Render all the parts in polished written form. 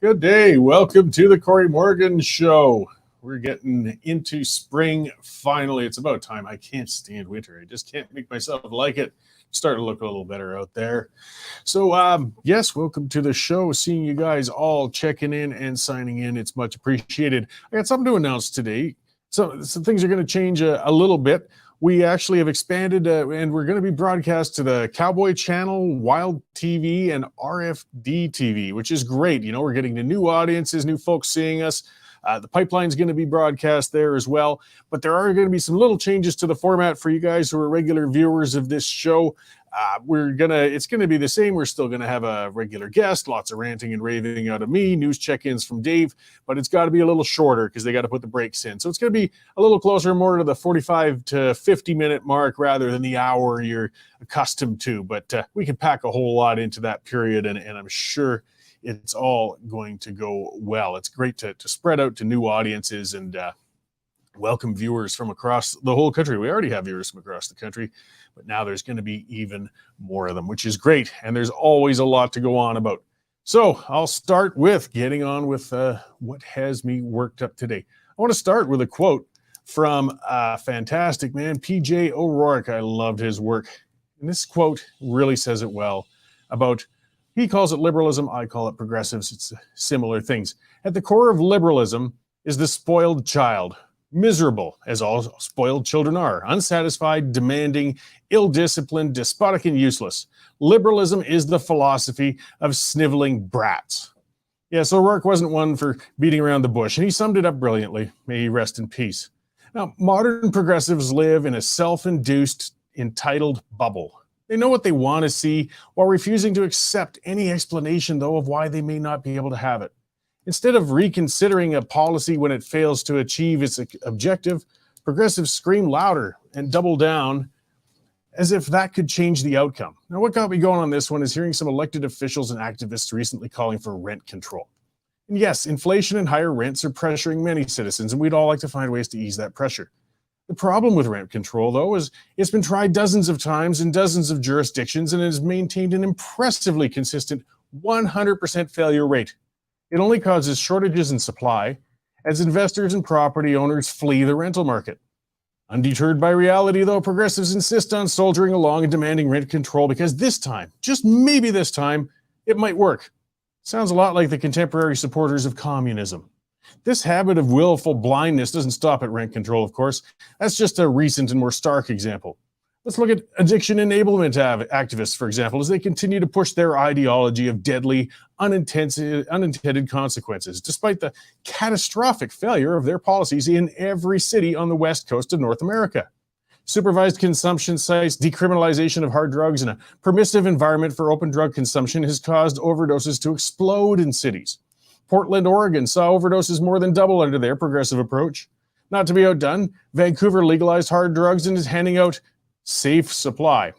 Good day. Welcome to the Cory Morgan Show. We're getting into spring finally. It's about time. I can't stand winter. I just can't make myself like it. Starting to look a little better out there. So, yes, welcome to the show. Seeing you guys all checking in and signing in. It's much appreciated. I got something to announce today. So some things are going to change a little bit. We actually have expanded and we're going to be broadcast to the Cowboy Channel, Wild TV, and RFD TV, which is great. You know, we're getting to new audiences, new folks seeing us. The pipeline's going to be broadcast there as well. But there are going to be some little changes to the format for you guys who are regular viewers of this show. It's going to be the same. We're still going to have a regular guest, lots of ranting and raving out of me, news check-ins from Dave, but it's got to be a little shorter because they got to put the breaks in. So it's going to be a little closer, more to the 45 to 50 minute mark rather than the hour you're accustomed to. But we can pack a whole lot into that period, and I'm sure it's all going to go well. It's great to spread out to new audiences and welcome viewers from across the whole country. We already have viewers from across the country, but now there's going to be even more of them, which is great. And there's always a lot to go on about. So I'll start with getting on with what has me worked up today. I want to start with a quote from fantastic man, PJ O'Rourke. I loved his work. And this quote really says it well about, he calls it liberalism, I call it progressives. It's similar things. At the core of liberalism is the spoiled child. Miserable, as all spoiled children are, unsatisfied, demanding, ill-disciplined, despotic, and useless. Liberalism is the philosophy of sniveling brats. Yeah, so O'Rourke wasn't one for beating around the bush, and he summed it up brilliantly. May he rest in peace. Now, modern progressives live in a self-induced, entitled bubble. They know what they want to see while refusing to accept any explanation, though, of why they may not be able to have it. Instead of reconsidering a policy when it fails to achieve its objective, progressives scream louder and double down as if that could change the outcome. Now, what got me going on this one is hearing some elected officials and activists recently calling for rent control. And yes, inflation and higher rents are pressuring many citizens, and we'd all like to find ways to ease that pressure. The problem with rent control, though, is it's been tried dozens of times in dozens of jurisdictions, and it has maintained an impressively consistent 100% failure rate. It only causes shortages in supply as investors and property owners flee the rental market. Undeterred by reality, though, progressives insist on soldiering along and demanding rent control because this time, just maybe this time, it might work. Sounds a lot like the contemporary supporters of communism. This habit of willful blindness doesn't stop at rent control, of course. That's just a recent and more stark example. Let's look at addiction enablement activists, for example, as they continue to push their ideology of deadly, unintended consequences, despite the catastrophic failure of their policies in every city on the west coast of North America. Supervised consumption sites, decriminalization of hard drugs, and a permissive environment for open drug consumption has caused overdoses to explode in cities. Portland, Oregon saw overdoses more than double under their progressive approach. Not to be outdone, Vancouver legalized hard drugs and is handing out safe supply.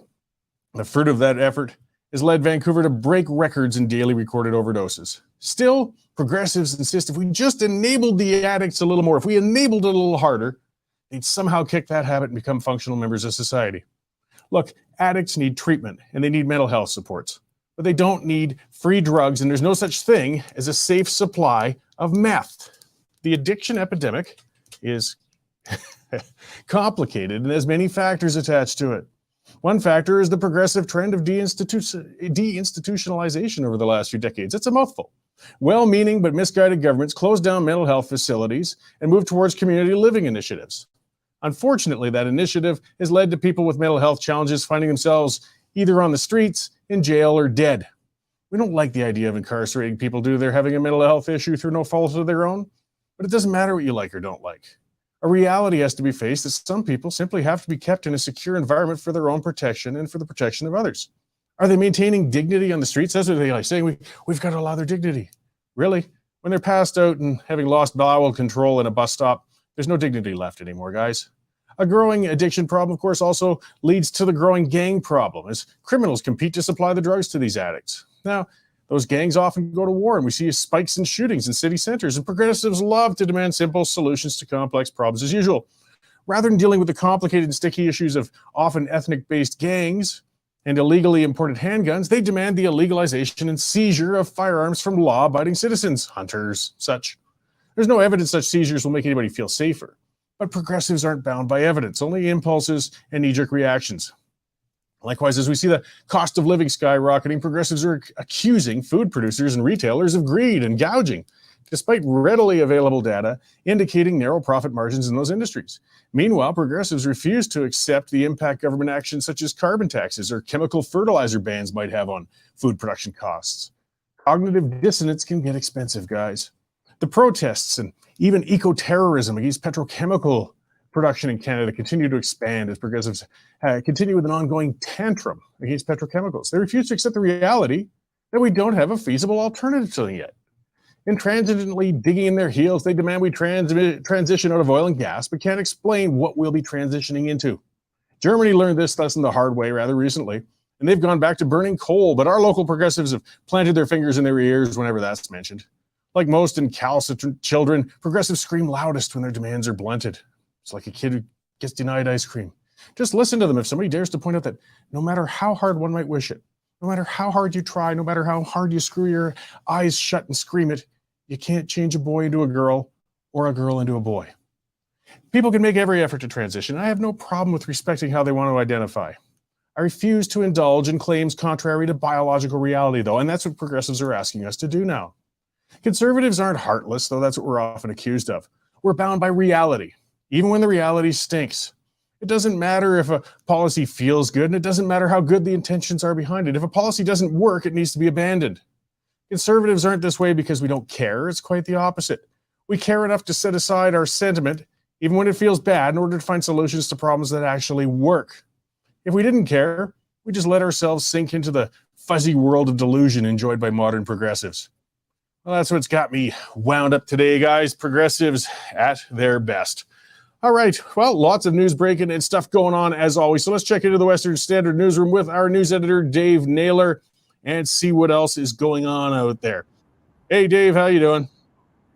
The fruit of that effort has led Vancouver to break records in daily recorded overdoses. Still, progressives insist if we just enabled the addicts a little more, if we enabled it a little harder, they'd somehow kick that habit and become functional members of society. Look, addicts need treatment and they need mental health supports, but they don't need free drugs, and there's no such thing as a safe supply of meth. The addiction epidemic is complicated and has many factors attached to it. One factor is the progressive trend of deinstitutionalization over the last few decades. It's a mouthful. Well-meaning but misguided governments close down mental health facilities and move towards community living initiatives. Unfortunately, that initiative has led to people with mental health challenges finding themselves either on the streets, in jail, or dead. We don't like the idea of incarcerating people due to their having a mental health issue through no fault of their own, but it doesn't matter what you like or don't like. A reality has to be faced that some people simply have to be kept in a secure environment for their own protection and for the protection of others. Are they maintaining dignity on the streets? That's what they like saying. We've got to allow their dignity. Really? When they're passed out and having lost bowel control in a bus stop, there's no dignity left anymore, guys. A growing addiction problem, of course, also leads to the growing gang problem as criminals compete to supply the drugs to these addicts. Now, those gangs often go to war, and we see spikes in shootings in city centers, and progressives love to demand simple solutions to complex problems as usual. Rather than dealing with the complicated and sticky issues of often ethnic-based gangs, and illegally imported handguns, they demand the illegalization and seizure of firearms from law-abiding citizens, hunters, such. There's no evidence such seizures will make anybody feel safer. But progressives aren't bound by evidence, only impulses and knee-jerk reactions. Likewise, as we see the cost of living skyrocketing, progressives are accusing food producers and retailers of greed and gouging, despite readily available data indicating narrow profit margins in those industries. Meanwhile, progressives refuse to accept the impact government actions such as carbon taxes or chemical fertilizer bans might have on food production costs. Cognitive dissonance can get expensive, guys. The protests and even eco-terrorism against petrochemical production in Canada continue to expand as progressives continue with an ongoing tantrum against petrochemicals. They refuse to accept the reality that we don't have a feasible alternative to them yet. Intransigently digging in their heels, they demand we transition out of oil and gas, but can't explain what we'll be transitioning into. Germany learned this lesson the hard way rather recently, and they've gone back to burning coal, but our local progressives have planted their fingers in their ears whenever that's mentioned. Like most incalcitrant children, progressives scream loudest when their demands are blunted. It's like a kid who gets denied ice cream. Just listen to them if somebody dares to point out that no matter how hard one might wish it, no matter how hard you try, no matter how hard you screw your eyes shut and scream it, you can't change a boy into a girl or a girl into a boy. People can make every effort to transition. I have no problem with respecting how they want to identify. I refuse to indulge in claims contrary to biological reality, though, and that's what progressives are asking us to do now. Conservatives aren't heartless, though that's what we're often accused of. We're bound by reality, even when the reality stinks. It doesn't matter if a policy feels good, and it doesn't matter how good the intentions are behind it. If a policy doesn't work, it needs to be abandoned. Conservatives aren't this way because we don't care. It's quite the opposite. We care enough to set aside our sentiment, even when it feels bad, in order to find solutions to problems that actually work. If we didn't care, we just let ourselves sink into the fuzzy world of delusion enjoyed by modern progressives. Well, that's what's got me wound up today, guys. Progressives at their best. All right, well, lots of news breaking and stuff going on as always. So let's check into the Western Standard Newsroom with our news editor, Dave Naylor, and see what else is going on out there. Hey, Dave, how you doing?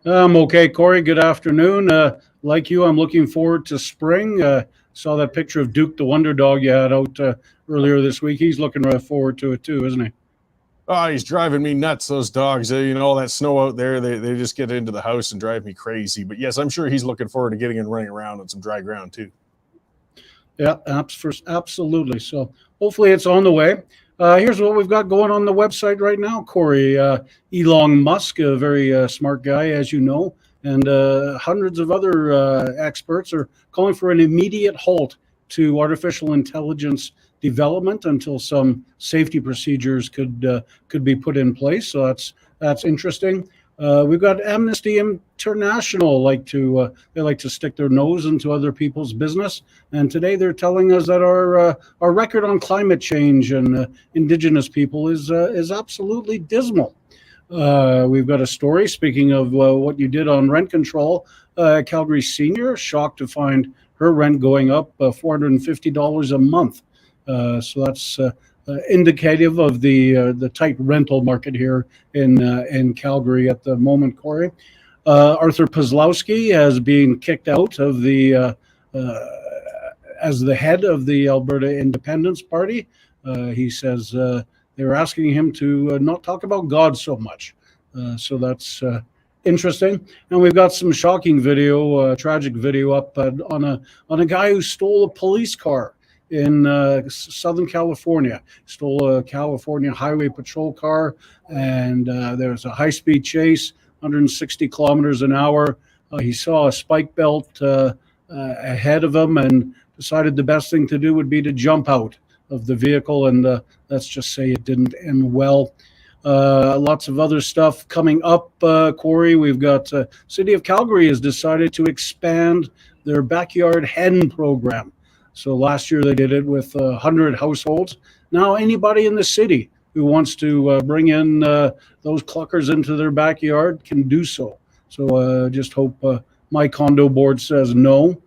I'm okay, Cory. Good afternoon. Like you, I'm looking forward to spring. Saw that picture of Duke, the wonder dog you had out earlier this week. He's looking forward to it too, isn't he? Oh, he's driving me nuts, those dogs. All that snow out there, they just get into the house and drive me crazy. But yes, I'm sure he's looking forward to getting and running around on some dry ground too. Yeah, absolutely. So hopefully it's on the way. Here's what we've got going on the website right now, Cory. Elon Musk, a very smart guy, as you know, and hundreds of other experts are calling for an immediate halt to artificial intelligence development until some safety procedures could be put in place. So that's interesting. We've got Amnesty International they like to stick their nose into other people's business, and today they're telling us that our record on climate change and Indigenous people is absolutely dismal. We've got a story, speaking of what you did on rent control. Calgary senior shocked to find her rent going up $450 a month. So that's indicative of the tight rental market here in Calgary at the moment, Cory. Arthur Kozlowski has been kicked out of as the head of the Alberta Independence Party. He says they were asking him to not talk about God so much. So that's interesting. And we've got some shocking video, tragic video up on a guy who stole a police car in Southern California. Stole a California Highway Patrol car, and there was a high-speed chase, 160 kilometers an hour. He saw a spike belt ahead of him and decided the best thing to do would be to jump out of the vehicle, and let's just say it didn't end well. Lots of other stuff coming up, Cory. We've got City of Calgary has decided to expand their backyard hen program. So last year they did it with 100 households. Now anybody in the city who wants to bring in those cluckers into their backyard can do so. So just hope my condo board says no.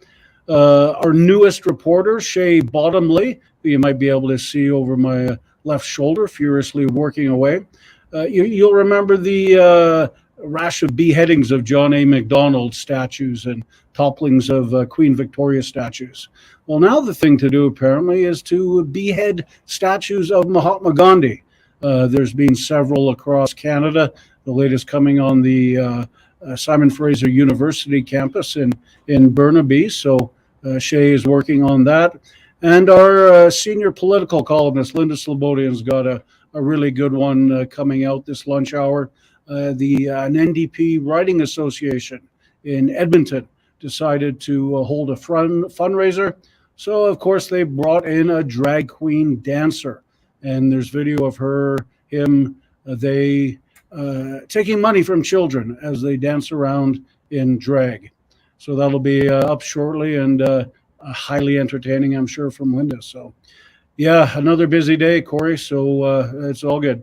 Our newest reporter, Shay Bottomley, who you might be able to see over my left shoulder, furiously working away. You'll remember the rash of beheadings of John A. Macdonald statues and topplings of Queen Victoria statues. Well, now the thing to do apparently is to behead statues of Mahatma Gandhi. There's been several across Canada, the latest coming on the Simon Fraser University campus in Burnaby. So Shay is working on that. And our senior political columnist, Linda Slobodian's got a really good one coming out this lunch hour. An NDP Writing Association in Edmonton decided to hold a fundraiser. So, of course, they brought in a drag queen dancer. And there's video of they taking money from children as they dance around in drag. So that'll be up shortly and highly entertaining, I'm sure, from Linda. So, yeah, another busy day, Corey. So it's all good.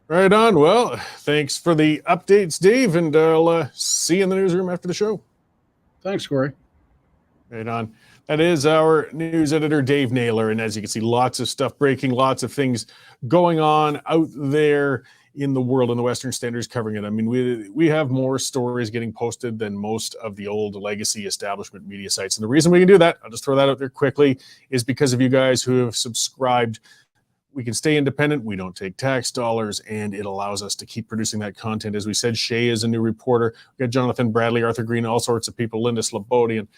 Right on. Well, thanks for the updates, Dave, and I'll see you in the newsroom after the show. Thanks, Corey. Right on. That is our news editor, Dave Naylor. And as you can see, lots of stuff breaking, lots of things going on out there in the world, and the Western Standard's covering it. I mean, we have more stories getting posted than most of the old legacy establishment media sites. And the reason we can do that, I'll just throw that out there quickly, is because of you guys who have subscribed. We can stay independent. We don't take tax dollars, and it allows us to keep producing that content. As we said, Shay is a new reporter. We got Jonathan Bradley, Arthur Green, all sorts of people, Linda Slobodian,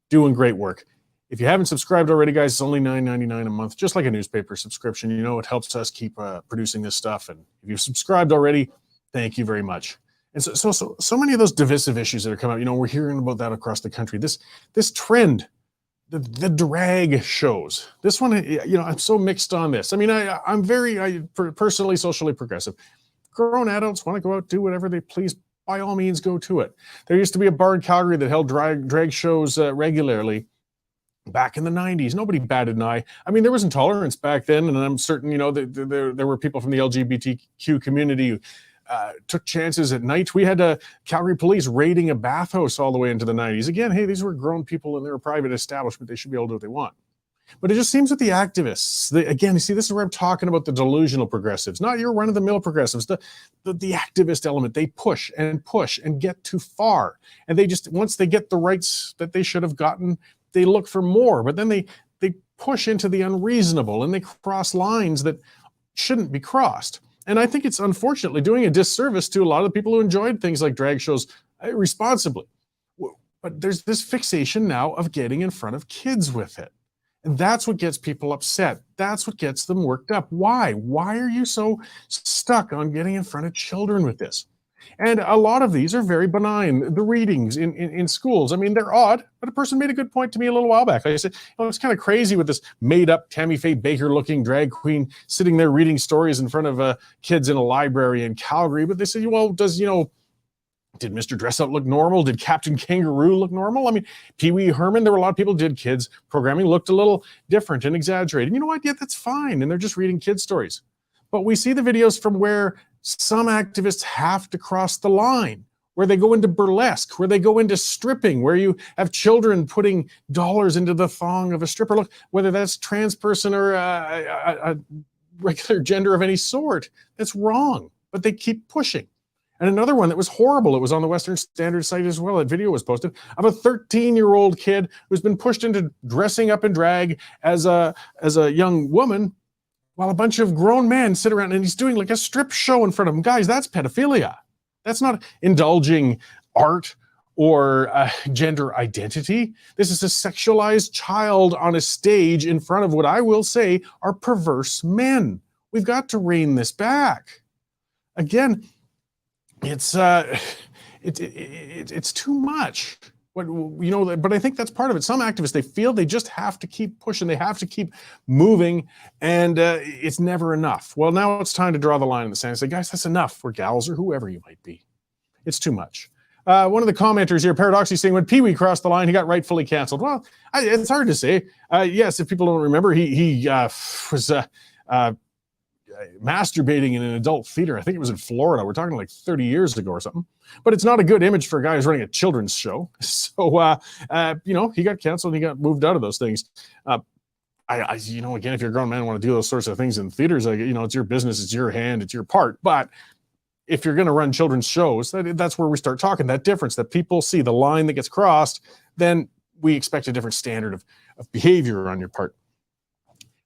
doing great work. If you haven't subscribed already, guys, it's only $9.99 a month, just like a newspaper subscription. You know, it helps us keep producing this stuff. And if you've subscribed already, thank you very much. And so many of those divisive issues that are coming out, you know, we're hearing about that across the country. This trend, the drag shows. This one, you know, I'm so mixed on this. I mean, I'm very personally socially progressive. Grown adults want to go out, do whatever they please. By all means, go to it. There used to be a bar in Calgary that held drag shows regularly back in the 90s. Nobody batted an eye. I mean, there was intolerance back then, and I'm certain, you know, there were people from the LGBTQ community who took chances at night. We had Calgary police raiding a bathhouse all the way into the 90s. Again, hey, these were grown people and they're a private establishment. They should be able to do what they want. But it just seems with the activists, again, you see, this is where I'm talking about the delusional progressives, not your run-of-the-mill progressives, the activist element. They push and get too far. And they just, once they get the rights that they should have gotten, they look for more. But then they push into the unreasonable and they cross lines that shouldn't be crossed. And I think it's unfortunately doing a disservice to a lot of the people who enjoyed things like drag shows responsibly. But there's this fixation now of getting in front of kids with it. And that's what gets people upset. That's what gets them worked up. Why? Why are you so stuck on getting in front of children with this? And a lot of these are very benign. The readings in schools, I mean, they're odd, but a person made a good point to me a little while back. I said, oh, it's kind of crazy with this made-up Tammy Faye Baker-looking drag queen sitting there reading stories in front of kids in a library in Calgary. But they said, well, did Mr. Dress-Up look normal? Did Captain Kangaroo look normal? I mean, Pee-wee Herman, there were a lot of people who did kids programming, looked a little different and exaggerated. You know what? Yeah, that's fine. And they're just reading kids' stories. But we see the videos from where some activists have to cross the line, where they go into burlesque, where they go into stripping, where you have children putting dollars into the thong of a stripper. Look, whether that's trans person or a regular gender of any sort, that's wrong. But they keep pushing. And another one that was horrible, it was on the Western Standard site as well, that video was posted, of a 13-year-old kid who's been pushed into dressing up in drag as a young woman, while a bunch of grown men sit around and he's doing like a strip show in front of them. Guys, that's pedophilia. That's not indulging art or gender identity. This is a sexualized child on a stage in front of what I will say are perverse men. We've got to rein this back. Again, it's too much. But, you know, but I think that's part of it. Some activists, they feel they just have to keep pushing. They have to keep moving, and it's never enough. Well, now it's time to draw the line in the sand and say, guys, that's enough, or gals, or whoever you might be. It's too much. One of the commenters here, Paradoxy, saying when Pee-wee crossed the line, he got rightfully canceled. Well, it's hard to say. Yes, if people don't remember, he was masturbating in an adult theater. I think it was in Florida. We're talking like 30 years ago or something. But it's not a good image for a guy who's running a children's show. So, you know, he got canceled and he got moved out of those things. You know, again, if you're a grown man and want to do those sorts of things in theaters, you know, it's your business, it's your hand, it's your part. But if you're going to run children's shows, that's where we start talking that difference, that people see the line that gets crossed, then we expect a different standard of behavior on your part.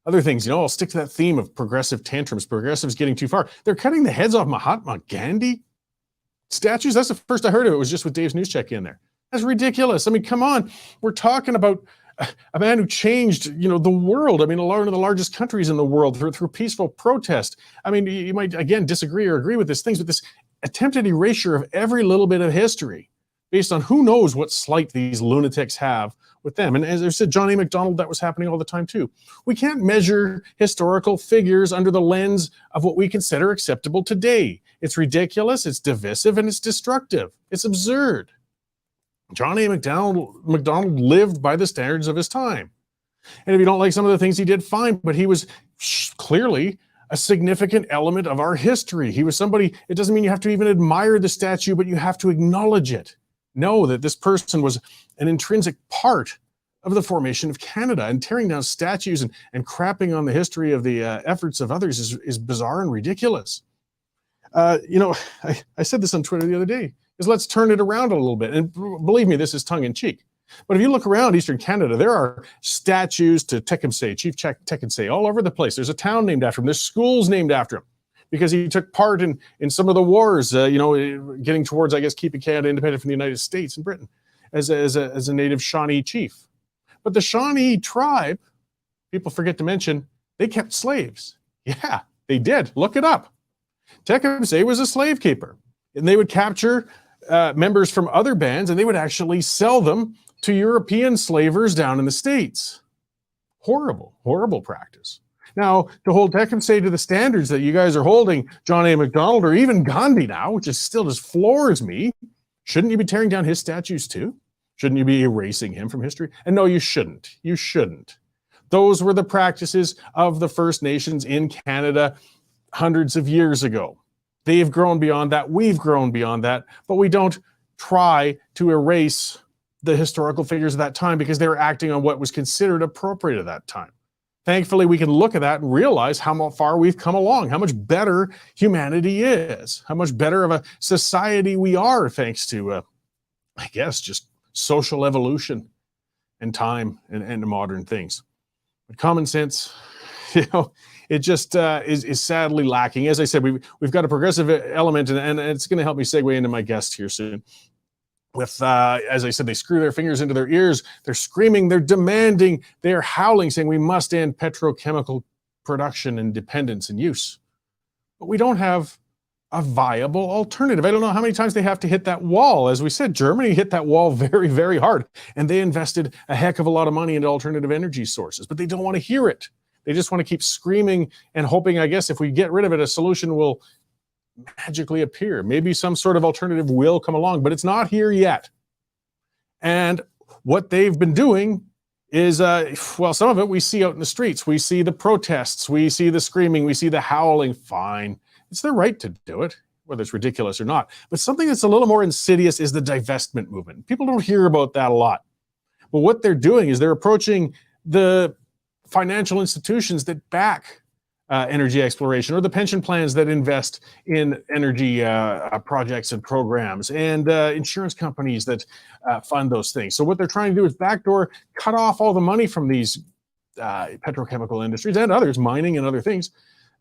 Other things, I'll stick to that theme of progressive tantrums, progressives getting too far. They're cutting the heads off Mahatma Gandhi statues. That's the first I heard of it. It was just with Dave's news check in there. That's ridiculous. I mean, come on. We're talking about a man who changed, the world. I mean, one of the largest countries in the world through peaceful protest. I mean, you might, again, disagree or agree with these things, but this attempted erasure of every little bit of history based on who knows what slight these lunatics have with them. And as I said, John A. Macdonald, that was happening all the time too. We can't measure historical figures under the lens of what we consider acceptable today. It's ridiculous, it's divisive, and it's destructive. It's absurd. John A. Macdonald lived by the standards of his time. And if you don't like some of the things he did, fine, but he was clearly a significant element of our history. He was somebody, it doesn't mean you have to even admire the statue, but you have to acknowledge it. Know that this person was an intrinsic part of the formation of Canada, and tearing down statues and crapping on the history of the efforts of others is bizarre and ridiculous. I said this on Twitter the other day, is let's turn it around a little bit. And believe me, this is tongue in cheek. But if you look around Eastern Canada, there are statues to Tecumseh, Chief Tecumseh, all over the place. There's a town named after him. There's schools named after him because he took part in some of the wars, getting towards, I guess, keeping Canada independent from the United States and Britain as a native Shawnee chief. But the Shawnee tribe, people forget to mention, they kept slaves. Yeah, they did. Look it up. Tecumseh was a slave keeper, and they would capture members from other bands, and they would actually sell them to European slavers down in the States. Horrible, horrible practice. Now, to hold Tecumseh to the standards that you guys are holding John A. Macdonald or even Gandhi now, which is still just floors me, shouldn't you be tearing down his statues too? Shouldn't you be erasing him from history? And no, you shouldn't. You shouldn't. Those were the practices of the First Nations in Canada hundreds of years ago. They've grown beyond that. We've grown beyond that. But we don't try to erase the historical figures of that time because they were acting on what was considered appropriate at that time. Thankfully, we can look at that and realize how far we've come along, how much better humanity is, how much better of a society we are thanks to, I guess, just social evolution and time and modern things. But common sense, it just is sadly lacking. As I said, we've got a progressive element, and it's going to help me segue into my guest here soon. With, as I said, they screw their fingers into their ears. They're screaming, they're demanding, they're howling, saying we must end petrochemical production and dependence and use. But we don't have a viable alternative. I don't know how many times they have to hit that wall. As we said, Germany hit that wall very, very hard, and they invested a heck of a lot of money into alternative energy sources, but they don't want to hear it. They just want to keep screaming and hoping, I guess, if we get rid of it, a solution will magically appear. Maybe some sort of alternative will come along, but it's not here yet. And what they've been doing is, some of it we see out in the streets. We see the protests, we see the screaming, we see the howling. Fine. It's their right to do it, whether it's ridiculous or not. But something that's a little more insidious is the divestment movement. People don't hear about that a lot. But what they're doing is they're approaching the financial institutions that back energy exploration, or the pension plans that invest in energy projects and programs, and insurance companies that fund those things. So what they're trying to do is backdoor, cut off all the money from these petrochemical industries and others, mining and other things.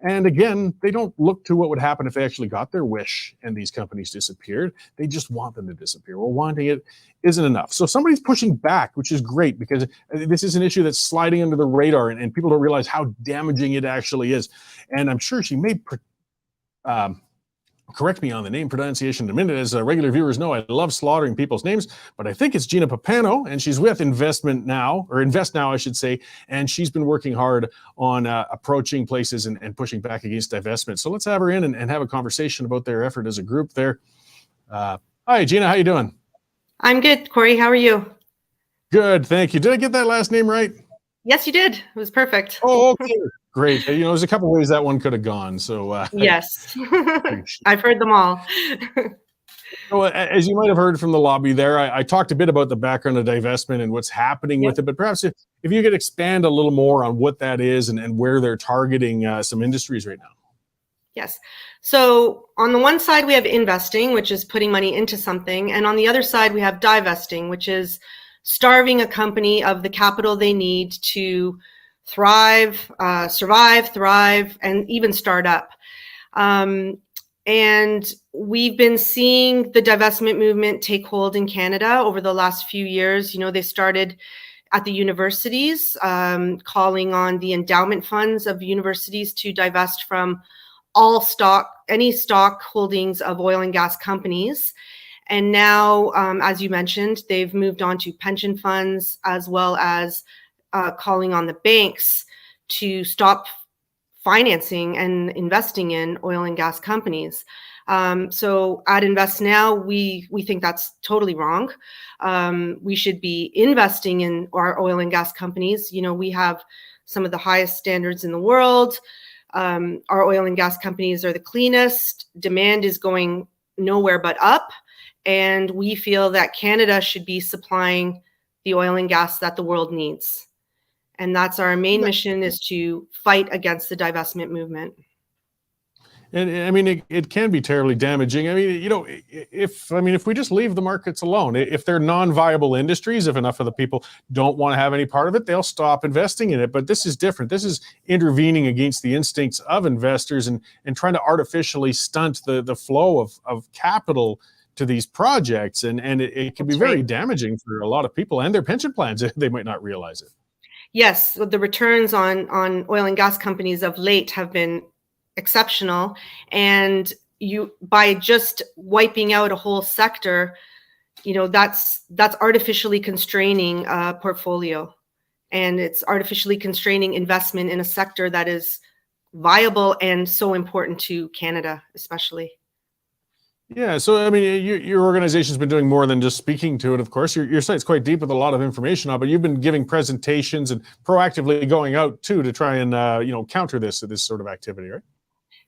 And again, they don't look to what would happen if they actually got their wish and these companies disappeared. They just want them to disappear. Well, wanting it isn't enough. So somebody's pushing back, which is great, because this is an issue that's sliding under the radar, and people don't realize how damaging it actually is. And I'm sure she may correct me on the name pronunciation in a minute. As regular viewers know, I love slaughtering people's names, but I think it's Gina Pappano, and she's with InvestNow, I should say, and she's been working hard on approaching places and pushing back against divestment. So let's have her in and have a conversation about their effort as a group there. Hi, Gina, how you doing? I'm good, Cory. How are you? Good, thank you. Did I get that last name right? Yes, you did. It was perfect. Oh, okay. Great. There's a couple ways that one could have gone. So yes, I've heard them all. Well, as you might have heard from the lobby there, I talked a bit about the background of divestment and what's happening with it, but perhaps if you could expand a little more on what that is and where they're targeting some industries right now. Yes. So on the one side, we have investing, which is putting money into something. And on the other side, we have divesting, which is starving a company of the capital they need to thrive, survive, thrive, and even start up. And we've been seeing the divestment movement take hold in Canada over the last few years. You know, they started at the universities, calling on the endowment funds of universities to divest from any stock holdings of oil and gas companies. And now, as you mentioned, they've moved on to pension funds, as well as calling on the banks to stop financing and investing in oil and gas companies. So at InvestNow, we think that's totally wrong. We should be investing in our oil and gas companies. You know, we have some of the highest standards in the world. Our oil and gas companies are the cleanest. Demand is going nowhere but up. And we feel that Canada should be supplying the oil and gas that the world needs. And that's our main mission, is to fight against the divestment movement. And I mean, it can be terribly damaging. I mean, you know, if we just leave the markets alone, if they're non-viable industries, if enough of the people don't want to have any part of it, they'll stop investing in it. But this is different. This is intervening against the instincts of investors and trying to artificially stunt the flow of capital to these projects. And it can be very damaging for a lot of people and their pension plans. They might not realize it. Yes, the returns on oil and gas companies of late have been exceptional, and by just wiping out a whole sector, you know, that's artificially constraining a portfolio, and it's artificially constraining investment in a sector that is viable and so important to Canada, especially. Yeah, so I mean, your organization's been doing more than just speaking to it. Of course, your site's quite deep with a lot of information on, but you've been giving presentations and proactively going out too to try and counter this sort of activity, right?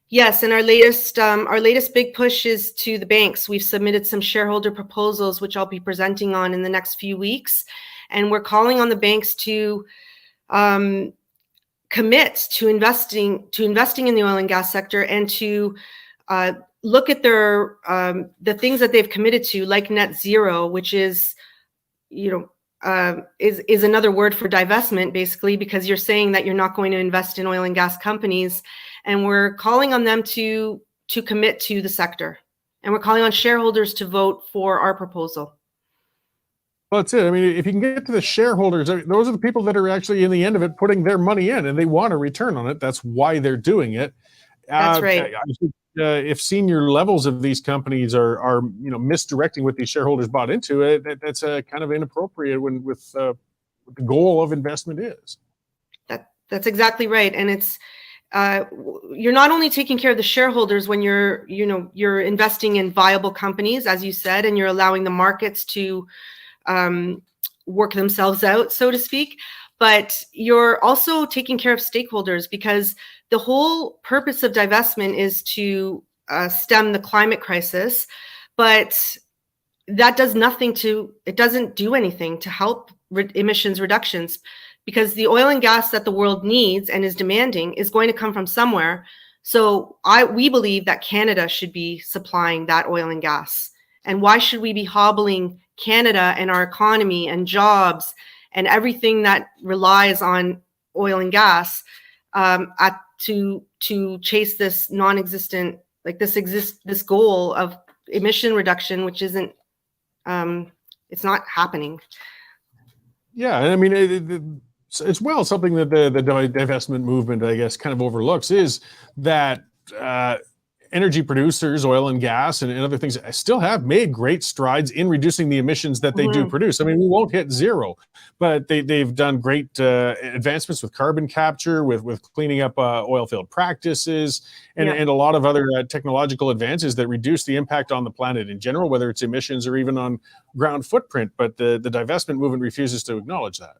Yes, and our latest big push is to the banks. We've submitted some shareholder proposals, which I'll be presenting on in the next few weeks, and we're calling on the banks to commit to investing in the oil and gas sector, and to look at their the things that they've committed to, like net zero, which is, is another word for divestment, basically, because you're saying that you're not going to invest in oil and gas companies, and we're calling on them to commit to the sector, and we're calling on shareholders to vote for our proposal. Well, that's it. I mean, if you can get to the shareholders, those are the people that are actually in the end of it putting their money in, and they want a return on it. That's why they're doing it. That's right. I think if senior levels of these companies are misdirecting what these shareholders bought into it, that's kind of inappropriate with what the goal of investment is. That's exactly right, and it's you're not only taking care of the shareholders when you're investing in viable companies, as you said, and you're allowing the markets to work themselves out, so to speak, but you're also taking care of stakeholders, because the whole purpose of divestment is to stem the climate crisis, but that doesn't do anything to help emissions reductions, because the oil and gas that the world needs and is demanding is going to come from somewhere. So we believe that Canada should be supplying that oil and gas. And why should we be hobbling Canada and our economy and jobs and everything that relies on oil and gas to chase this non-existent, this goal of emission reduction, which isn't, it's not happening. Yeah, I mean, it's something that the divestment movement, I guess, kind of overlooks, is that energy producers, oil and gas and other things, still have made great strides in reducing the emissions that they do produce. I mean, we won't hit zero, but they've done great advancements with carbon capture, with cleaning up oil field practices, and a lot of other technological advances that reduce the impact on the planet in general, whether it's emissions or even on ground footprint. But the divestment movement refuses to acknowledge that.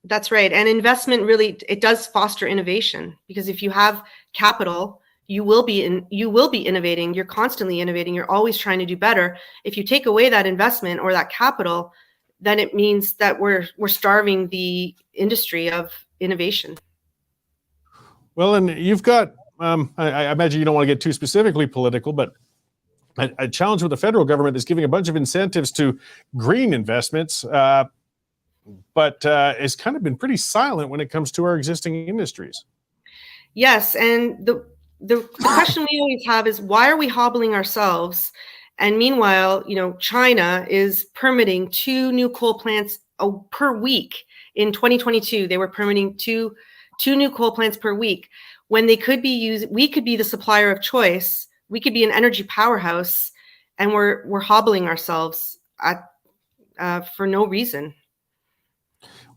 That's right. And investment really, it does foster innovation, because if you have capital, you will be innovating. You're constantly innovating. You're always trying to do better. If you take away that investment or that capital, then it means that we're starving the industry of innovation. Well, and you've got I imagine you don't want to get too specifically political, but a challenge with the federal government is giving a bunch of incentives to green investments, but it's kind of been pretty silent when it comes to our existing industries. Yes, and the question we always have is, why are we hobbling ourselves? And meanwhile, China is permitting 2 new coal plants per week. In 2022, they were permitting two new coal plants per week, when they could be we could be the supplier of choice. We could be an energy powerhouse, and we're hobbling ourselves for no reason.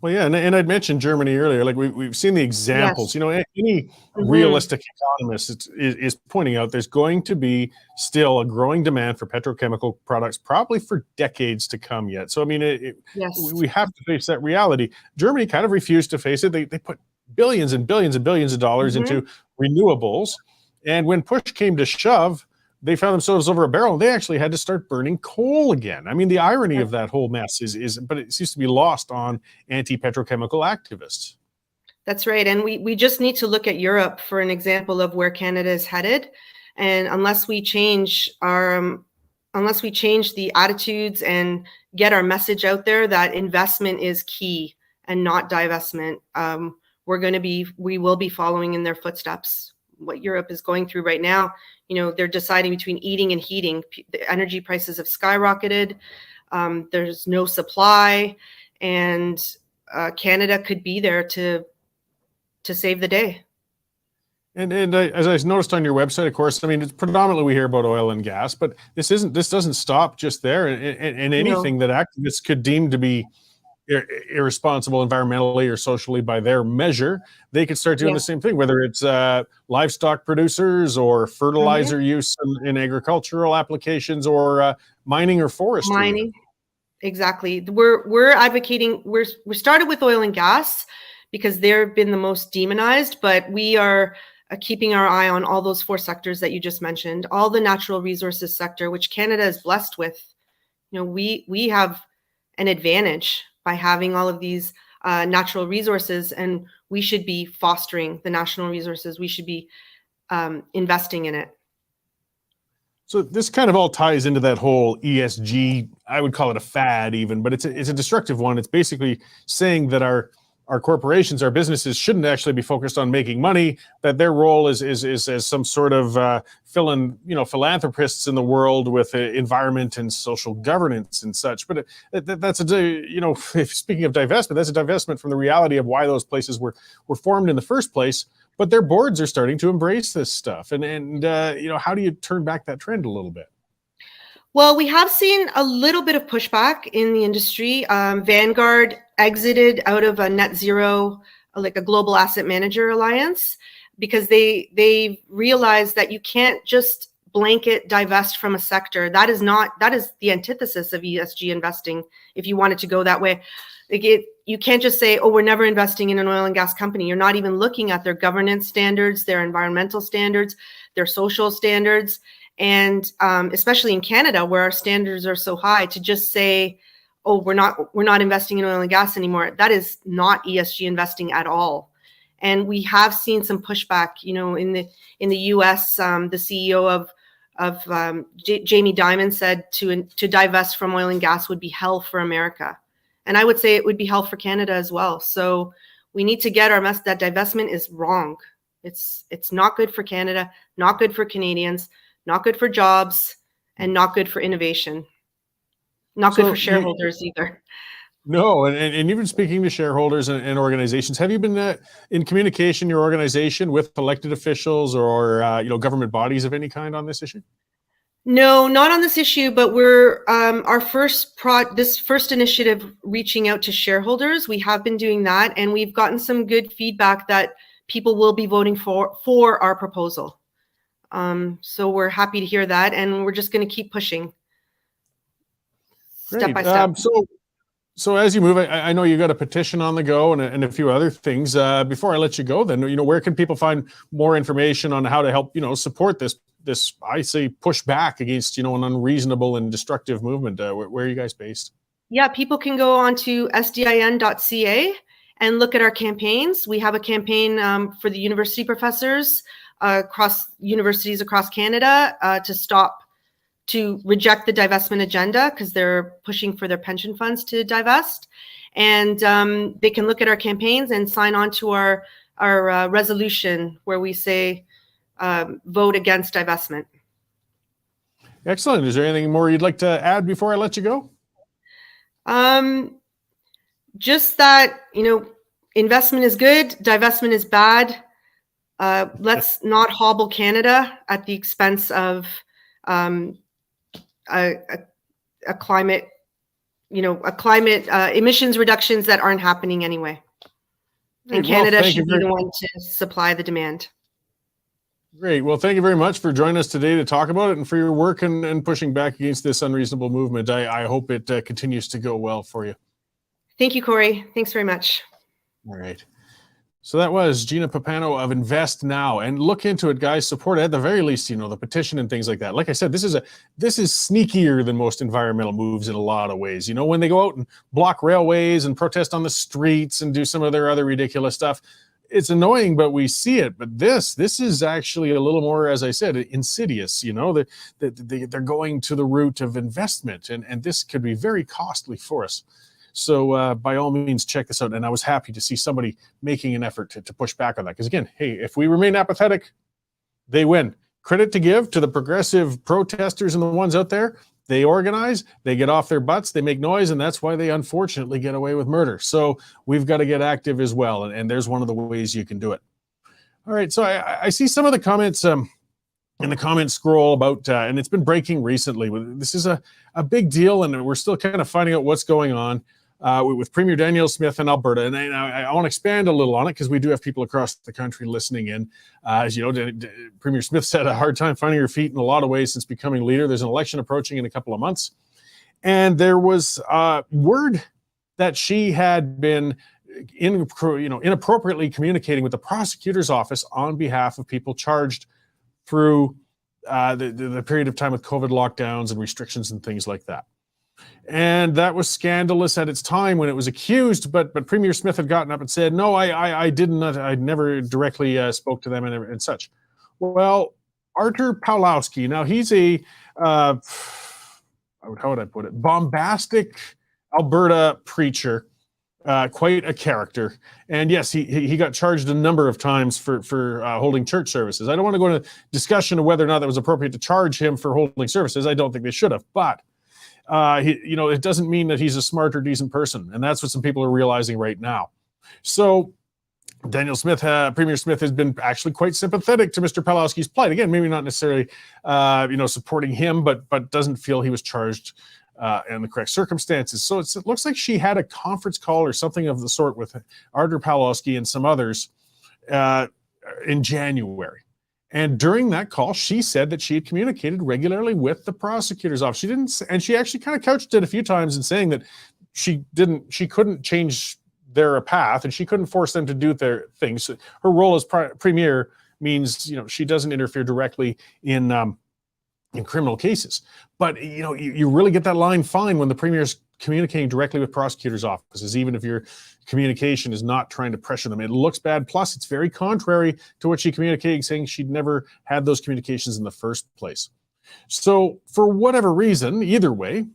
Well, yeah, and I'd mentioned Germany earlier. Like we've seen the examples. Yes. Any realistic economist is pointing out there's going to be still a growing demand for petrochemical products, probably for decades to come yet. So I mean, Yes. we have to face that reality. Germany kind of refused to face it. They put billions and billions and billions of dollars into renewables, and when push came to shove, they found themselves over a barrel, and they actually had to start burning coal again. I mean, the irony of that whole mess is, but it seems to be lost on anti-petrochemical activists. That's right. And we just need to look at Europe for an example of where Canada is headed. And unless we change the attitudes and get our message out there that investment is key and not divestment, we will be following in their footsteps. What Europe is going through right now, they're deciding between eating and heating. The energy prices have skyrocketed. There's no supply, and Canada could be there to save the day. And as I noticed on your website, of course, I mean, it's predominantly we hear about oil and gas, but this doesn't stop just there. And anything that activists could deem to be irresponsible environmentally or socially by their measure, they could start doing the same thing, whether it's livestock producers or fertilizer use in agricultural applications, or mining or forestry. Mining, exactly. We're advocating. We started with oil and gas because they've been the most demonized, but we are keeping our eye on all those 4 sectors that you just mentioned, all the natural resources sector, which Canada is blessed with. We have an advantage by having all of these natural resources, and we should be fostering the national resources. We should be investing in it. So this kind of all ties into that whole ESG, I would call it a fad even, but it's a destructive one. It's basically saying that our corporations, our businesses shouldn't actually be focused on making money, that their role is as some sort of philanthropists in the world with environment and social governance and such. But that's speaking of divestment, that's a divestment from the reality of why those places were formed in the first place. But their boards are starting to embrace this stuff. And how do you turn back that trend a little bit? Well, we have seen a little bit of pushback in the industry. Vanguard exited out of a net zero, like a global asset manager alliance, because they realized that you can't just blanket divest from a sector. That is the antithesis of ESG investing. If you wanted to go that way, you can't just say, oh, we're never investing in an oil and gas company. You're not even looking at their governance standards, their environmental standards, their social standards. And especially in Canada, where our standards are so high, to just say, oh, we're not investing in oil and gas anymore, that is not ESG investing at all. And we have seen some pushback, in the US. The CEO of Jamie Dimon said to divest from oil and gas would be hell for America. And I would say it would be hell for Canada as well. So we need to get our message that divestment is wrong. It's not good for Canada, not good for Canadians, not good for jobs, and not good for innovation. Not good for shareholders either. No, and even speaking to shareholders and organizations, have you been in communication, your organization, with elected officials or government bodies of any kind on this issue? No, not on this issue, but we're our this first initiative reaching out to shareholders. We have been doing that, and we've gotten some good feedback that people will be voting for our proposal. So we're happy to hear that, and we're just going to keep pushing step by step. So as you move, I know you got a petition on the go and a few other things. Before I let you go, then, where can people find more information on how to help, support this I say push back against, an unreasonable and destructive movement? Where are you guys based? Yeah, people can go on to sdin.ca and look at our campaigns. We have a campaign for the university professors across universities across Canada to reject the divestment agenda because they're pushing for their pension funds to divest. And they can look at our campaigns and sign on to our resolution where we say vote against divestment. Excellent. Is there anything more you'd like to add before I let you go? Just that, investment is good, divestment is bad. Let's not hobble Canada at the expense of a climate emissions reductions that aren't happening anyway. And Canada should be the one to supply the demand. Great. Well, thank you very much for joining us today to talk about it and for your work and pushing back against this unreasonable movement. I hope it continues to go well for you. Thank you, Cory. Thanks very much. All right. So that was Gina Pappano of InvestNow, and look into it, guys. Support it at the very least, the petition and things like that. Like I said, this is sneakier than most environmental moves in a lot of ways. When they go out and block railways and protest on the streets and do some of their other ridiculous stuff, it's annoying, but we see it. But this is actually a little more, as I said, insidious. They're going to the route of investment, and this could be very costly for us. So by all means, check this out. And I was happy to see somebody making an effort to push back on that. Because again, hey, if we remain apathetic, they win. Credit to give to the progressive protesters and the ones out there. They organize, they get off their butts, they make noise, and that's why they unfortunately get away with murder. So we've got to get active as well. And there's one of the ways you can do it. All right, so I see some of the comments in the comment scroll about, and it's been breaking recently. This is a big deal, and we're still kind of finding out what's going on. With Premier Danielle Smith in Alberta. And I want to expand a little on it because we do have people across the country listening in. As you know, Premier Smith's had a hard time finding her feet in a lot of ways since becoming leader. There's an election approaching in a couple of months. And there was word that she had been inappropriately communicating with the prosecutor's office on behalf of people charged through the period of time with COVID lockdowns and restrictions and things like that. And that was scandalous at its time when it was accused, but Premier Smith had gotten up and said, no, I didn't. I never directly spoke to them and such. Well, Artur Pawlowski, now he's a, how would I put it, bombastic Alberta preacher, quite a character. And yes, he got charged a number of times for holding church services. I don't want to go into discussion of whether or not that was appropriate to charge him for holding services. I don't think they should have, but it doesn't mean that he's a smart or decent person. And that's what some people are realizing right now. So Danielle Smith, Premier Smith has been actually quite sympathetic to Mr. Pawlowski's plight. Again, maybe not necessarily, supporting him, but doesn't feel he was charged in the correct circumstances. So it looks like she had a conference call or something of the sort with Artur Pawlowski and some others in January. And during that call, she said that she had communicated regularly with the prosecutor's office. She didn't, and she actually kind of couched it a few times in saying that she couldn't change their path and she couldn't force them to do their things. Her role as premier means, she doesn't interfere directly in criminal cases. But, you really get that line fine when the premier's communicating directly with prosecutors' offices, even if your communication is not trying to pressure them. It looks bad. Plus, it's very contrary to what she communicated, saying she'd never had those communications in the first place. So for whatever reason, either way,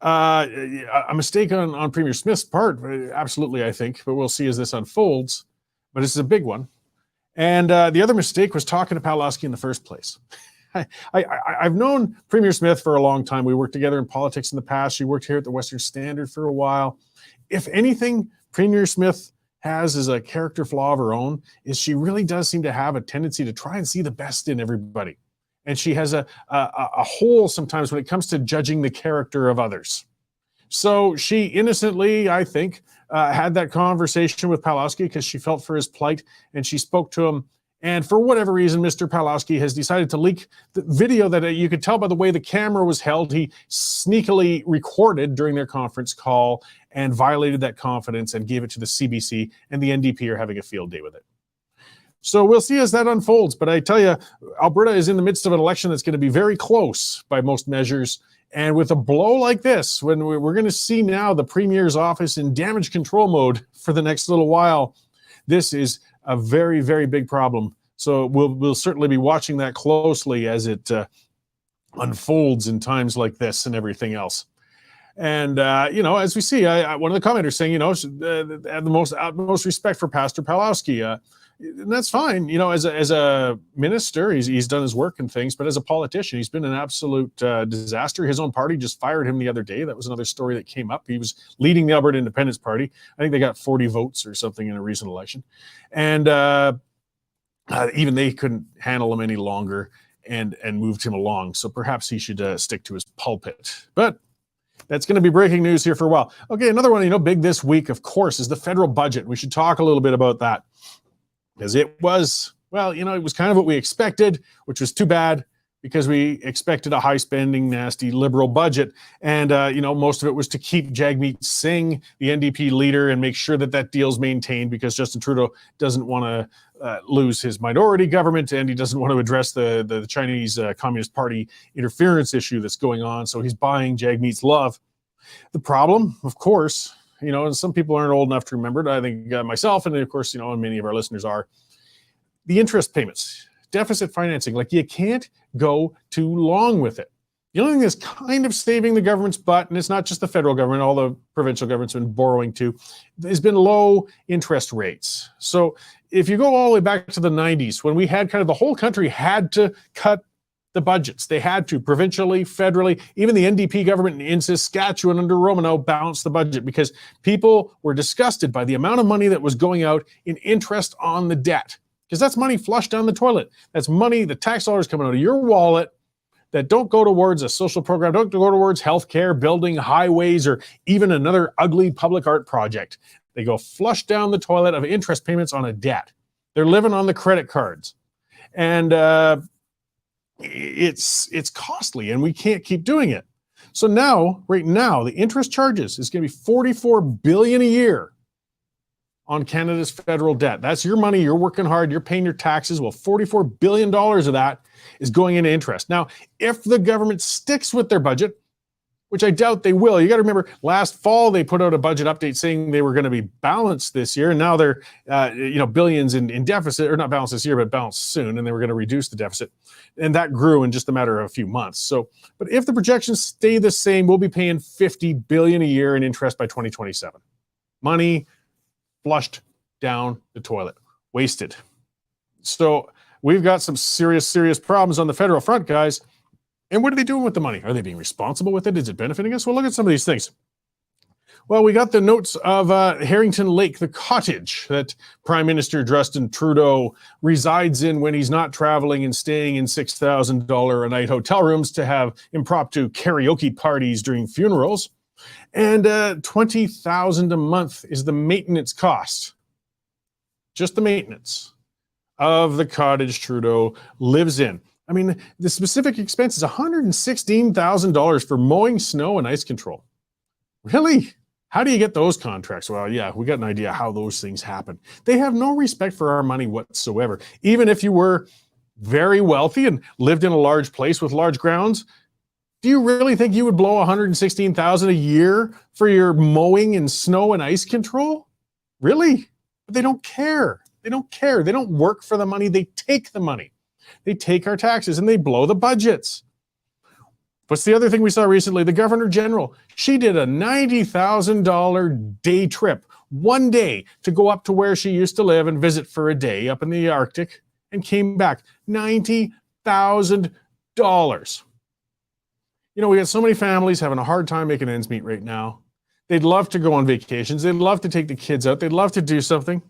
a mistake on Premier Smith's part, absolutely, I think, but we'll see as this unfolds. But this is a big one. And the other mistake was talking to Pawlowski in the first place. I've known Premier Smith for a long time. We worked together in politics in the past. She worked here at the Western Standard for a while. If anything, Premier Smith has as a character flaw of her own is she really does seem to have a tendency to try and see the best in everybody. And she has a hole sometimes when it comes to judging the character of others. So she innocently, I think, had that conversation with Pawlowski because she felt for his plight and she spoke to him. And for whatever reason, Mr. Pawlowski has decided to leak the video that you could tell by the way the camera was held. He sneakily recorded during their conference call and violated that confidence and gave it to the CBC, and the NDP are having a field day with it. So we'll see as that unfolds. But I tell you, Alberta is in the midst of an election that's going to be very close by most measures. And with a blow like this, when we're going to see now the Premier's office in damage control mode for the next little while, this is a very, very big problem So we'll certainly be watching that closely as it unfolds in times like this and everything else. And, as we see, one of the commenters saying, have the utmost respect for Pastor Pawlowski. And that's fine. As a minister, he's done his work and things, but as a politician, he's been an absolute disaster. His own party just fired him the other day. That was another story that came up. He was leading the Alberta Independence Party. I think they got 40 votes or something in a recent election. And even they couldn't handle him any longer and moved him along. So perhaps he should stick to his pulpit. But that's going to be breaking news here for a while. Okay, another one, big this week, of course, is the federal budget. We should talk a little bit about that. Because it was, it was kind of what we expected, which was too bad because we expected a high-spending, nasty Liberal budget. And, most of it was to keep Jagmeet Singh, the NDP leader, and make sure that deal's maintained because Justin Trudeau doesn't want to lose his minority government and he doesn't want to address the Chinese Communist Party interference issue that's going on. So he's buying Jagmeet's love. The problem, of course, and some people aren't old enough to remember it. I think myself and, of course, and many of our listeners are. The interest payments, deficit financing, you can't go too long with it. The only thing that's kind of saving the government's butt, and it's not just the federal government, all the provincial governments have been borrowing too, has been low interest rates. So if you go all the way back to the 90s, when we had the whole country had to cut the budgets. They had to, provincially, federally, even the NDP government in Saskatchewan under Romanow balanced the budget because people were disgusted by the amount of money that was going out in interest on the debt. Because that's money flushed down the toilet. That's money, the tax dollars coming out of your wallet that don't go towards a social program, don't go towards healthcare, building highways, or even another ugly public art project. They go flush down the toilet of interest payments on a debt. They're living on the credit cards. And it's costly and we can't keep doing it. So now, right now, the interest charges is going to be $44 billion a year on Canada's federal debt. That's your money. You're working hard. You're paying your taxes. Well, $44 billion of that is going into interest. Now, if the government sticks with their budget, which I doubt they will. You got to remember, last fall they put out a budget update saying they were going to be balanced this year, and now they're, billions in deficit, or not balanced this year, but balanced soon, and they were going to reduce the deficit, and that grew in just a matter of a few months. So, but if the projections stay the same, we'll be paying $50 billion a year in interest by 2027. Money flushed down the toilet, wasted. So we've got some serious problems on the federal front, guys. And what are they doing with the money? Are they being responsible with it? Is it benefiting us? Well, look at some of these things. Well, we got the notes of Harrington Lake, the cottage that Prime Minister Justin Trudeau resides in when he's not traveling and staying in $6,000 a night hotel rooms to have impromptu karaoke parties during funerals. And $20,000 a month is the maintenance cost. Just the maintenance of the cottage Trudeau lives in. I mean, the specific expense is $116,000 for mowing snow and ice control. Really? How do you get those contracts? Well, yeah, we got an idea how those things happen. They have no respect for our money whatsoever. Even if you were very wealthy and lived in a large place with large grounds, do you really think you would blow $116,000 a year for your mowing and snow and ice control? Really? But they don't care. They don't care. They don't work for the money. They take the money. They take our taxes and they blow the budgets. What's the other thing we saw recently? The Governor General, she did a $90,000 day trip, one day, to go up to where she used to live and visit for a day up in the Arctic, and came back. $90,000. We got so many families having a hard time making ends meet right now. They'd love to go on vacations. They'd love to take the kids out. They'd love to do something.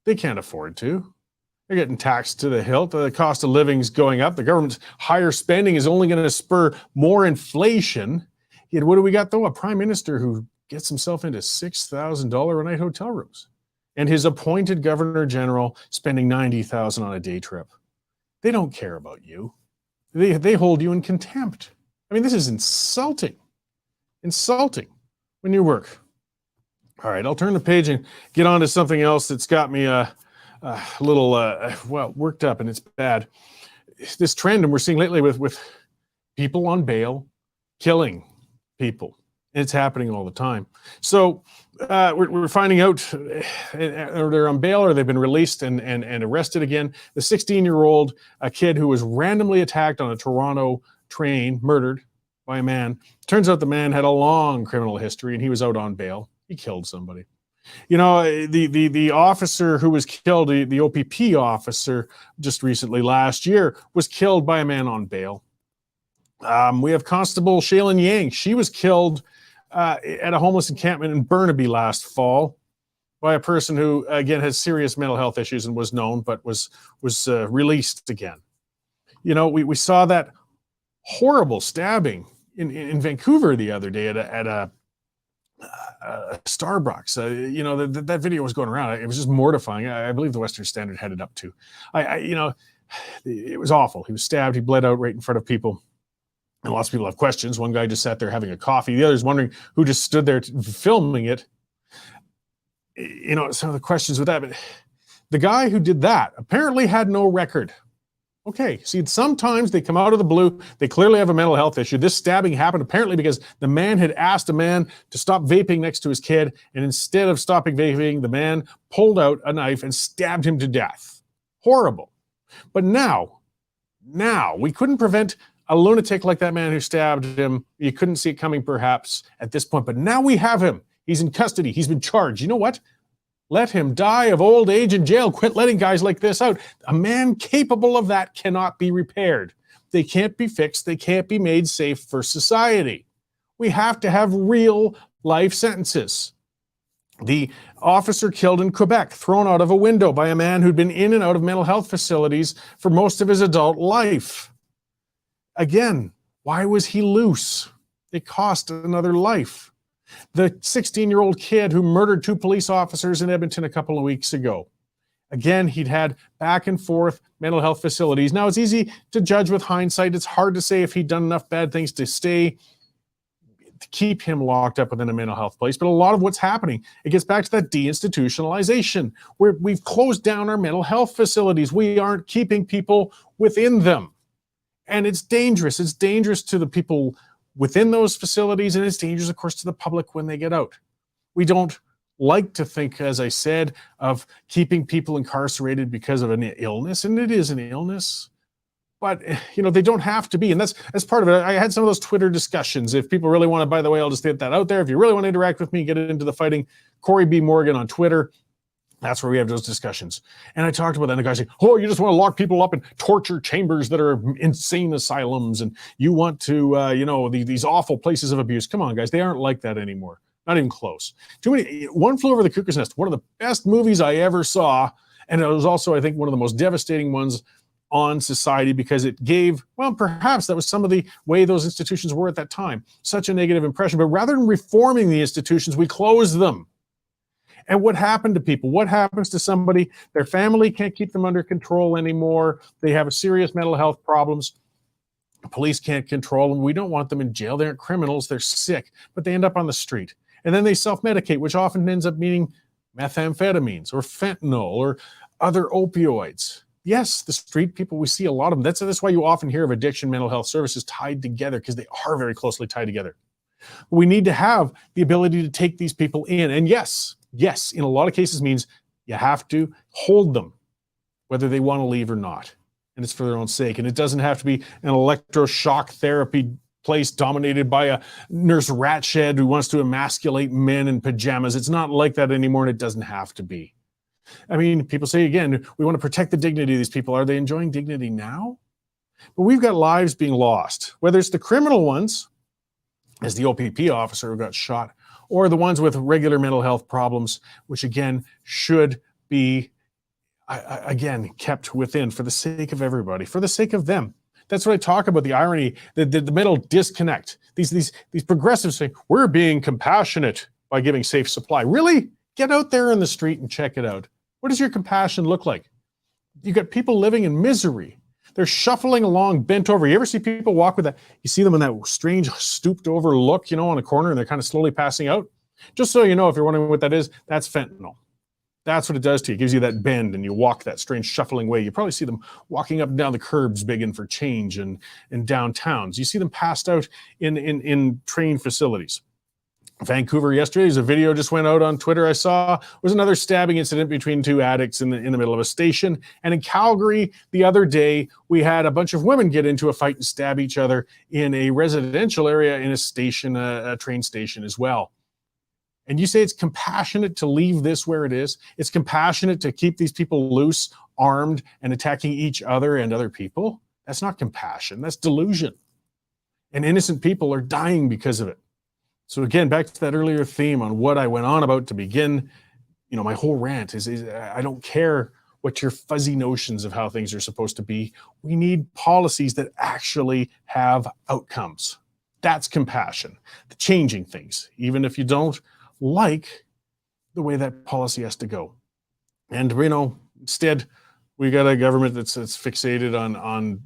They can't afford to. They're getting taxed to the hilt. The cost of living is going up. The government's higher spending is only going to spur more inflation. Yet what do we got, though? A prime minister who gets himself into $6,000 a night hotel rooms. And his appointed governor general spending $90,000 on a day trip. They don't care about you. They hold you in contempt. I mean, this is insulting. Insulting when you work. All right, I'll turn the page and get on to something else that's got me a little, worked up, and it's bad. This trend, and we're seeing lately with people on bail killing people It's happening all the time. So we're finding out they're on bail or they've been released and arrested again. The 16-year-old kid who was randomly attacked on a Toronto train, murdered by a man. Turns out the man had a long criminal history and he was out on bail. He killed somebody. You know, the officer who was killed, the OPP officer just recently last year, was killed by a man on bail. We have Constable Shaylin Yang. She was killed at a homeless encampment in Burnaby last fall by a person who, again, has serious mental health issues and was known, but was released again. You know, we saw that horrible stabbing in Vancouver the other day at a Starbucks. You know, that video was going around. It was just mortifying. I believe the Western Standard had it up too. You know, it was awful. He was stabbed. He bled out right in front of people. And lots of people have questions. One guy just sat there having a coffee. The other's wondering who just stood there filming it. You know, some of the questions with that. But the guy who did that apparently had no record. Okay, see, sometimes they come out of the blue. They clearly have a mental health issue. This stabbing happened apparently because the man had asked a man to stop vaping next to his kid. And instead of stopping vaping, the man pulled out a knife and stabbed him to death. Horrible. But now we couldn't prevent a lunatic like that man who stabbed him. You couldn't see it coming perhaps at this point, but now we have him. He's in custody. He's been charged. You know what? Let him die of old age in jail. Quit letting guys like this out. A man capable of that cannot be repaired. They can't be fixed. They can't be made safe for society. We have to have real life sentences. The officer killed in Quebec, thrown out of a window by a man who'd been in and out of mental health facilities for most of his adult life. Again, why was he loose? It cost another life. The 16-year-old kid who murdered 2 police officers in Edmonton a couple of weeks ago. Again, he'd had back and forth mental health facilities. Now, it's easy to judge with hindsight. It's hard to say if he'd done enough bad things to keep him locked up within a mental health place. But a lot of what's happening, it gets back to that deinstitutionalization, where we've closed down our mental health facilities. We aren't keeping people within them. And it's dangerous. It's dangerous to the people within those facilities, and it's dangerous, of course, to the public when they get out. We don't like to think, as I said, of keeping people incarcerated because of an illness, and it is an illness. But, you know, they don't have to be, and that's part of it. I had some of those Twitter discussions. If people really want to, by the way, I'll just get that out there. If you really want to interact with me, get into the fighting, Cory B. Morgan on Twitter. That's where we have those discussions. And I talked about that, and the guy said, oh, you just want to lock people up in torture chambers that are insane asylums, and you want to, you know, these awful places of abuse. Come on, guys. They aren't like that anymore. Not even close. Too many. One Flew Over the Cuckoo's Nest, one of the best movies I ever saw, and it was also, I think, one of the most devastating ones on society because it gave, well, perhaps that was some of the way those institutions were at that time, such a negative impression. But rather than reforming the institutions, we closed them. And what happened to people? What happens to somebody? Their family can't keep them under control anymore. They have serious mental health problems. Police can't control them. We don't want them in jail. They aren't criminals. They're sick, but they end up on the street. And then they self-medicate, which often ends up meaning methamphetamines or fentanyl or other opioids. Yes, the street people, we see a lot of them. That's why you often hear of addiction mental health services tied together, because they are very closely tied together. We need to have the ability to take these people in. And yes, in a lot of cases means you have to hold them, whether they want to leave or not. And it's for their own sake. And it doesn't have to be an electroshock therapy place dominated by a nurse rat shed who wants to emasculate men in pajamas. It's not like that anymore, and it doesn't have to be. I mean, people say, again, we want to protect the dignity of these people. Are they enjoying dignity now? But we've got lives being lost, whether it's the criminal ones, as the OPP officer who got shot, or the ones with regular mental health problems, which again should be, again, kept within for the sake of everybody, for the sake of them. That's what I talk about, the irony, the middle disconnect. These progressives say, we're being compassionate by giving safe supply. Really? Get out there in the street and check it out. What does your compassion look like? You got people living in misery. They're shuffling along, bent over. You ever see people walk with that? You see them in that strange stooped over look, you know, on a corner, and they're kind of slowly passing out. Just so you know, if you're wondering what that is, that's fentanyl. That's what it does to you. It gives you that bend, and you walk that strange shuffling way. You probably see them walking up and down the curbs begging for change in downtowns. You see them passed out in train facilities. Vancouver yesterday, there's a video just went out on Twitter I saw, was another stabbing incident between two addicts in the middle of a station. And in Calgary the other day, we had a bunch of women get into a fight and stab each other in a residential area in a station, a train station as well. And you say it's compassionate to leave this where it is? It's compassionate to keep these people loose, armed, and attacking each other and other people? That's not compassion, that's delusion. And innocent people are dying because of it. So again, back to that earlier theme on what I went on about to begin, my whole rant is I don't care what your fuzzy notions of how things are supposed to be. We need policies that actually have outcomes. That's compassion, the changing things, even if you don't like the way that policy has to go. And, instead, we got a government that's fixated on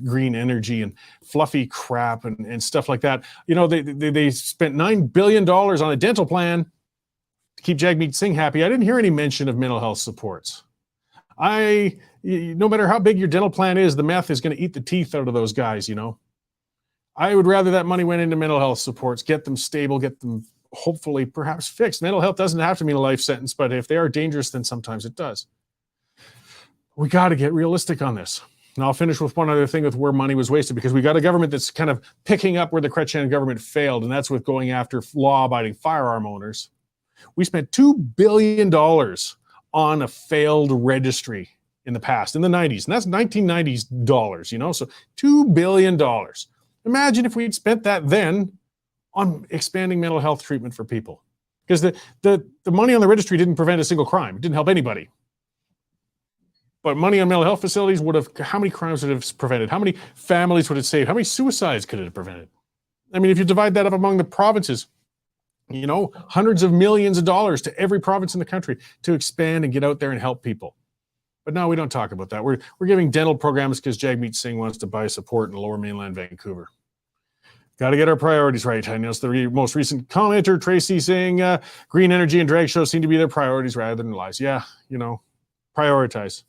green energy and fluffy crap and stuff like that. They spent $9 billion on a dental plan to keep Jagmeet Singh happy. I didn't hear any mention of mental health supports. No matter how big your dental plan is, the meth is going to eat the teeth out of those guys, I would rather that money went into mental health supports, get them stable, get them hopefully perhaps fixed. Mental health doesn't have to mean a life sentence, but if they are dangerous, then sometimes it does. We got to get realistic on this. And I'll finish with one other thing with where money was wasted, because we got a government that's kind of picking up where the Chrétien government failed, and that's with going after law-abiding firearm owners. We spent $2 billion on a failed registry in the past, in the 90s, and that's 1990s dollars, so $2 billion. Imagine if we'd spent that then on expanding mental health treatment for people. Because the money on the registry didn't prevent a single crime. It didn't help anybody. But money on mental health facilities how many crimes would it have prevented? How many families would it save? How many suicides could it have prevented? I mean, if you divide that up among the provinces, hundreds of millions of dollars to every province in the country to expand and get out there and help people. But no, we don't talk about that. We're giving dental programs because Jagmeet Singh wants to buy support in lower mainland Vancouver. Got to get our priorities right. I noticed the most recent commenter, Tracy, saying green energy and drag shows seem to be their priorities rather than lies. Yeah, prioritize.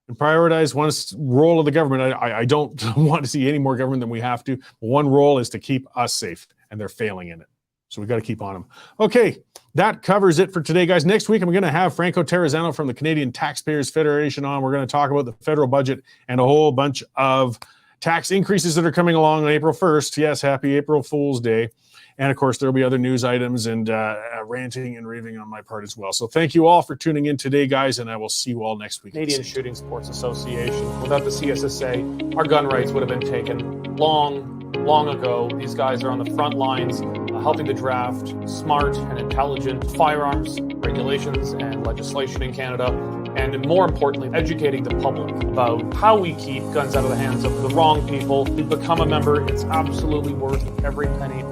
And prioritize one role of the government. I don't want to see any more government than we have to. One role is to keep us safe, and they're failing in it. So we got to keep on them. Okay, that covers it for today, guys. Next week, I'm going to have Franco Terrazzano from the Canadian Taxpayers Federation on. We're going to talk about the federal budget and a whole bunch of tax increases that are coming along on April 1st. Yes, happy April Fool's Day. And of course, there'll be other news items and ranting and raving on my part as well. So thank you all for tuning in today, guys, and I will see you all next week. Canadian Shooting Sports Association. Without the CSSA, our gun rights would have been taken long ago. These guys are on the front lines helping to draft smart and intelligent firearms regulations and legislation in Canada. And more importantly, educating the public about how we keep guns out of the hands of the wrong people. To become a member, it's absolutely worth every penny.